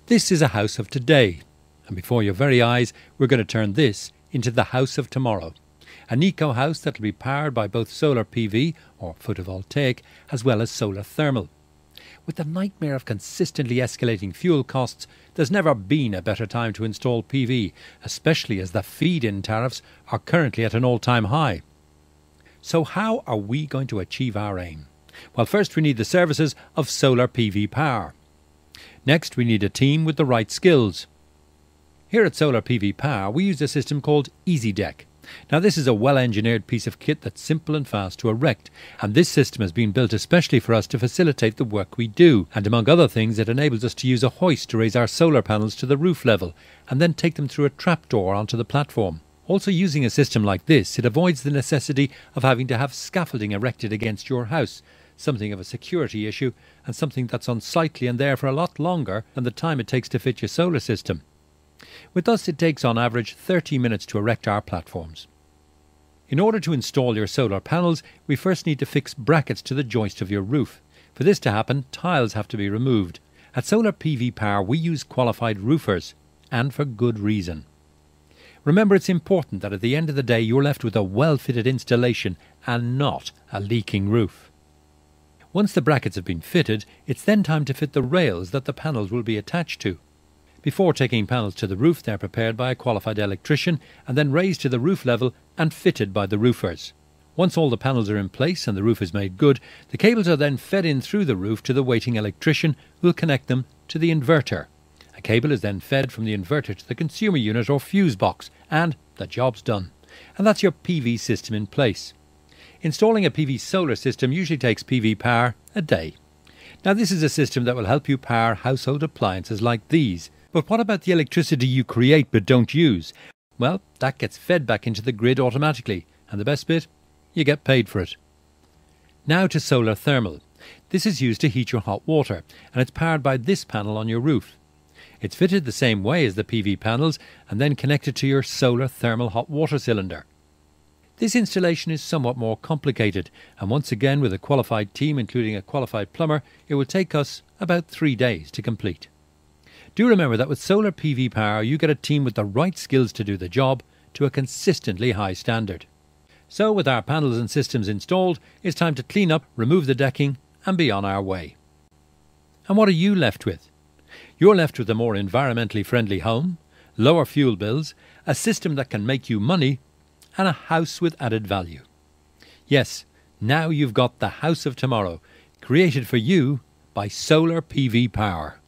This is a house of today, and before your very eyes we're going to turn this into the house of tomorrow. An eco-house that will be powered by both solar PV, or photovoltaic, as well as solar thermal. With the nightmare of consistently escalating fuel costs, there's never been a better time to install PV, especially as the feed-in tariffs are currently at an all-time high. So how are we going to achieve our aim? Well, first we need the services of solar PV power. Next we need a team with the right skills. Here at Solar PV Power we use a system called EasyDeck. Now this is a well-engineered piece of kit that's simple and fast to erect, and this system has been built especially for us to facilitate the work we do, and among other things it enables us to use a hoist to raise our solar panels to the roof level and then take them through a trapdoor onto the platform. Also, using a system like this, it avoids the necessity of having to have scaffolding erected against your house, something of a security issue and something that's unsightly and there for a lot longer than the time it takes to fit your solar system. With us it takes on average 30 minutes to erect our platforms. In order to install your solar panels, we first need to fix brackets to the joist of your roof. For this to happen, tiles have to be removed. At Solar PV Power we use qualified roofers, and for good reason. Remember, it's important that at the end of the day you're left with a well-fitted installation and not a leaking roof. Once the brackets have been fitted, it's then time to fit the rails that the panels will be attached to. Before taking panels to the roof, they're prepared by a qualified electrician and then raised to the roof level and fitted by the roofers. Once all the panels are in place and the roof is made good, the cables are then fed in through the roof to the waiting electrician who will connect them to the inverter. A cable is then fed from the inverter to the consumer unit or fuse box, and the job's done. And that's your PV system in place. Installing a PV solar system usually takes PV power a day. Now this is a system that will help you power household appliances like these. But what about the electricity you create but don't use? Well, that gets fed back into the grid automatically, and the best bit? You get paid for it. Now to solar thermal. This is used to heat your hot water, and it's powered by this panel on your roof. It's fitted the same way as the PV panels and then connected to your solar thermal hot water cylinder. This installation is somewhat more complicated, and once again with a qualified team including a qualified plumber, it will take us about 3 days to complete. Do remember that with Solar PV Power you get a team with the right skills to do the job to a consistently high standard. So with our panels and systems installed, it's time to clean up, remove the decking and be on our way. And what are you left with? You're left with a more environmentally friendly home, lower fuel bills, a system that can make you money, and a house with added value. Yes, now you've got the house of tomorrow, created for you by Solar PV Power.